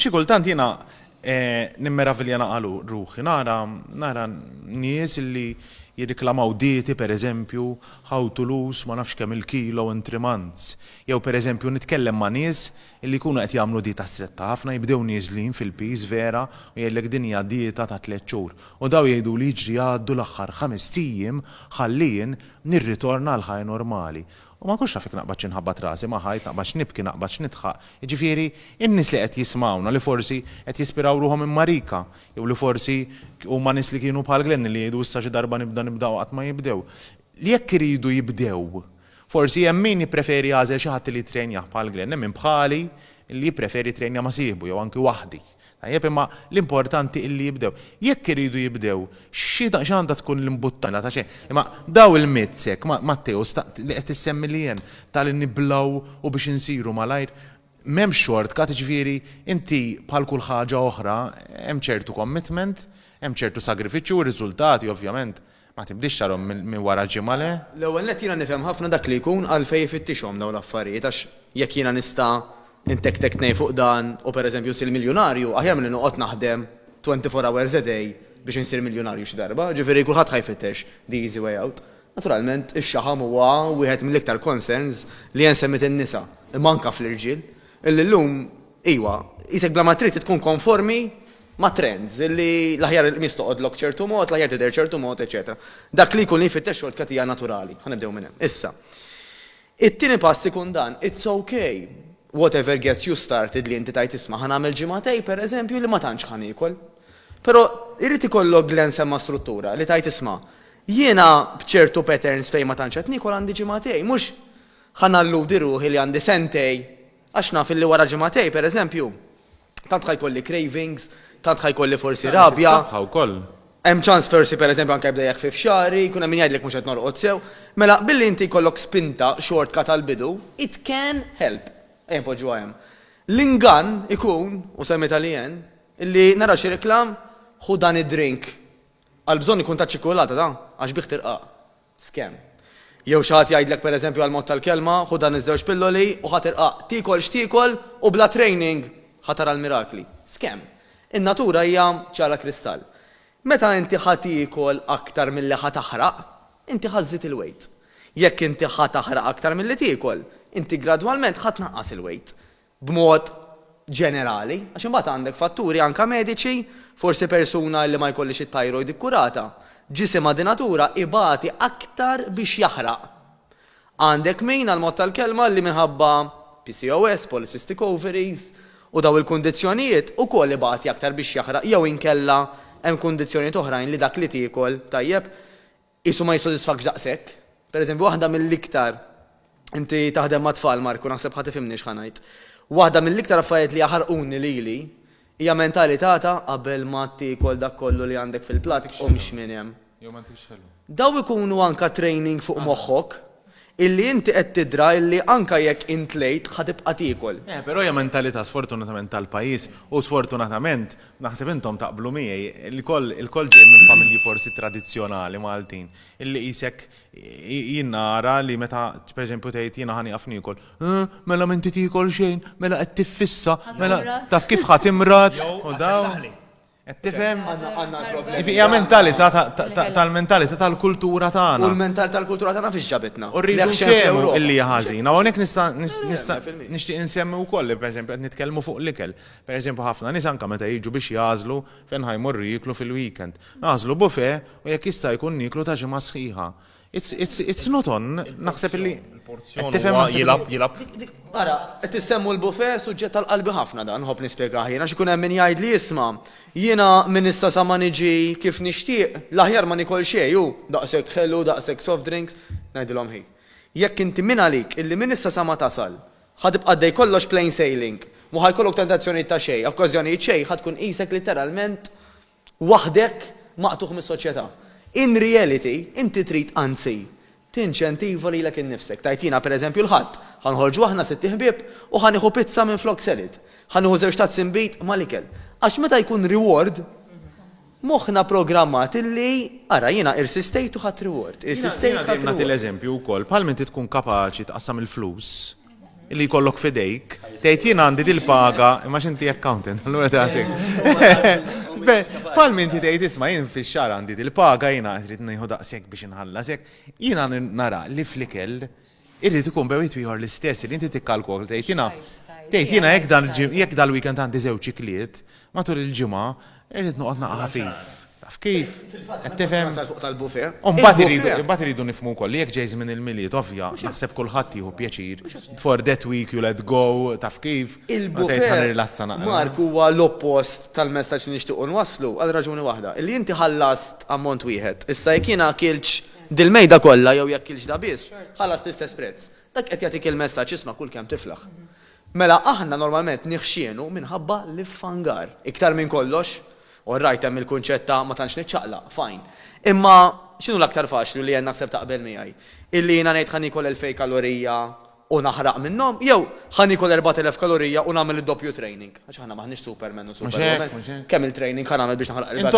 xi kultant jiena nimmeravilja naqalu ruħi nara nies li jirriklamaw dieti pereżempju how to lose ma nafx kemm il-kilo in 3 months. Jew pereżempju nitkellem ma' nies illi jkunu qed jagħmlu dieta stretta ħafna jibdew nieżlin fil-piż vera u jgħidlek din hija dieta ta' 3 xhur. U daw jgħidu li jiġri għaddu l-aħħar 5 ijiem ħallien nirritorna għal ħajja normali. U ma kunx nafik naqbad nħabbat rasi ma ħajt naqbad nibki naqbad nitħaq. Jiġifieri in-nies li qed jismawna li forsi qed jispiraw ruhom minn Marika jew li forsi huma nies li kienu bħal Glenn li jgħidu issa xi darba nibdew qatt ma jibdew. Li jekk iridu jibdew, forsi hemm min jippreferi jagħżel xi ħadd li jittrenjah bħal Glenn, hemm bħali li jippreferi jitrenja ma' sieħbu jew anki waħdi. Tajjeb imma l-importanti illi jibdew. Jekk iridu jibdew, x'għandha tkun l-imbuttana ta' xejn. Imma daw il-mitzek, Matteo, li qed issemmi li jien tal-niblaw u biex insiru malajr, m'hemm shortcut, ġifieri inti bħal kull ħaġa oħra hemm ċertu commitment, hemm ċertu sagrifiċċju u riżultati ovvjament ma tibdix tarhom minn wara ġimgħa le. L-ewwel nett jiena nifhem ħafna dak li jkun għalfejn jifittixhom dawn l-affarijiet għax jekk jiena nista' intek nej fuq dan u pereżempju sil miljonarju aħjar milli noqgħod naħdem 24 hours a day biex insir miljonarju xi darba, ġifieri kulħadd ħajfittex the easy way out. Naturalment ix-xaħam huwa wieħed mill-iktar concerns li jensemmit in-nisa, manka fl-irġiel. Illi llum iwa, isek bla ma trid tkun konformi ma' trends illi l-aħjar mistoqodlok ċertu mod, l-aħjar tidher ċertu mod, eċetera. Dak li jkun li jfittex shortcut hija naturali. Ħanibdew minn hemm. Issa. It-tieni pass ikun dan, it's okay. Whatever gets you started li inti tajt isma' ħanagħmel ġimagħtej pereżempju li ma tantx ħanikol. Però irid ikollok Glenn semma struttura li tajt isma' jiena b'ċertu patterns fejn ma tantx qed nikol għandi ġimagħtej, mhux ħanalludi ruħi li għandi sentej għax naf illi wara ġimagħtej pereżempju tant ħajkolli cravings, tant ħajkolli forsi rabja. Hemm ċans forsi pereżempju anke jibda jaħfif xahri, jkun hemm min jgħidlek mhux qed norqod sew. Mela billi inti jkollok spinta shortcut tal-bidu, it can help. Poġġu għajem. L-ingan ikun, u semmi tal-jen, illi nara xi reklam, ħu dan id-drink. Għal-bżon ikun ta' ċikolata da, għax biħ tirqaq. Scam. Jew xi ħadd jgħidlek pereżempju għal-mod tal-kelma, ħu dan iż-żewġ pilloli u ħadd tirqaq. Tikol x'tikol u bla training ħatar għal-mirakli. Scam. In-natura hija ċara kristall. Meta inti ħadd tikol aktar milli ħadd taħraq, inti ħażżid il-weight. Jekk inti ħadd taħraq aktar milli tikol, inti gradwalment ħadd naqqas il-weight b'mod ġenerali, għax imbagħad għandek fatturi anke mediċi, forsi persuna li ma jkollix it-thyroid ikkurata, ġisimha di natura ibati aktar biex jaħraq. Għandek min għal-mod tal-kelma li minħabba PCOS, polycystic ovaries, u daw il-kundizzjonijiet ukoll ibati aktar biex jaħraq jew inkella hemm kundizzjonijiet oħrajn li dak li tiekol tajjeb isu ma jissodisfakx daqshekk. Pereżempju waħda mill-iktar inti taħdem ma' tfal Marku, naħseb ħadd tifhimni x'ħanajt. Waħda mill-iktar affarijiet li jaħarquni lili hija mentalità ta' qabel ma tiekol dak kollu li għandek fil-platt qomx minn hemm. Daw ikunu anke training fuq moħħok illi inti qed tidra illi anke jekk intlejt ħatibqa' tiekol. Però hija mentalità sfortunatament tal-pajjiż u sfortunatament naħseb intom taqblu miegħi il-koll ġej minn familji forsi tradizzjonali Maltin illi qisek jien nara li meta pereżempju tgħid jiena ħani qaf niekol, mela m'inti tiekol xejn, mela qed tiffissa, mela taf kif ħadd imrat u dawn. Qed tifhem? Hija mentalità tal-mentalità tal-kultura tagħna. U l-mentalità tal-kultura tagħna fiex ġabitna. U rridu nfehmu illi hija ħażina. Hawnhekk nixtieq insemmi wkoll pereżempju qed nitkellmu fuq l-ikel. Pereżempju ħafna nies anke meta jiġu biex jażlu fejn ħajmorru jieklu fil-weekend. Nażlu buffet u jekk jista' jkun nieklu ta' ġimgħa sħiħa. It's not on, naħseb illi jilab. Ara, qed issemmu l-buffet suġġett tal-qalbi ħafna dan, ħobb nispjega jiena x'ikun hemm min jgħid li isma' jiena min issa sa ma niġi kif nixtieq, l-aħjar ma nikol xejn hu daqshekk ħelu, daqshekk soft drinks, ngħidilhom ħej. Jekk inti min għalik illi min issa sa ma tasal, ħadibqa' dej kollox plain sailing, mu ħajkollok tentazzjonijiet ta' xejn, okkażjonijiet xejn, ħad tkun qisek literalment waħdek maqtuħ mis-soċjetà. In reality, inti trid anzi tinċentiva lilek innifsek. Tajtina pereżempju l-ħadd, ħanħorġu aħna sitt ħbieb u ħanieħu pizza minn flok salad. Ħanieħu żewġ tazz imbit mal-ikel. Għax meta jkun reward, moħħna programmat illi ara jiena irsistejt u ħadd reward. Irsistejt ħadd nagħti l-eżempju wkoll bħal inti tkun kapaċi tqassam il-flus. illi jkollok fidejk, tgħid jien għandi dil-paga, imma x'inti accountant, allura tasik. Pal minti tgħid isma' jien fix-xahar għandi dil-paga jiena trid nieħu daqshekk biex inħallasek, jiena nara li fl-ikel irrid ikun bewit ieħor l-istess li inti tikkalkol tgħid jiena jekk dal-weekend għandi żewġ ikliet matul il-ġimgħa irrid noqgħod naqa' ħafif. Taf kif? Qed tifhem? fuq tal-buffet. Imbagħad iridu nifhmu wkoll li jekk ġejż minn il-miliet ovvja, naħseb kulħadd jieħu pjaċir. For that week you let go, taf kif? Il-buffet Mark huwa l-oppost tal-messaġġ li nixtiequ nwasslu għal raġuni waħda. Illi inti ħallast ammont wieħed. Issa jekk jiena kilx dil-mejda kollha jew jekk kilx da biss, ħallas l-istess prezz. Dak qed jagħtik il-messaġġ isma' kull kemm tiflaħ. Mela aħna normalment nieħxienu minħabba l-fangar. Iktar minn kollox, u rajt hemm il-kunċetta ma tantx niċċaqlaq, fajn. Imma x'inhu l-aktar faċli li jien naħseb taqbel miegħi? Illi jiena ngħid ħan ikol 2000 kalorija u naħraq minnhom, jew ħan ikol 4000 kalorija u nagħmel id-doppju training. Għax aħna maħniex supermen u superwoman. Kemm il-training ħan nagħmel biex naħraq il-4000.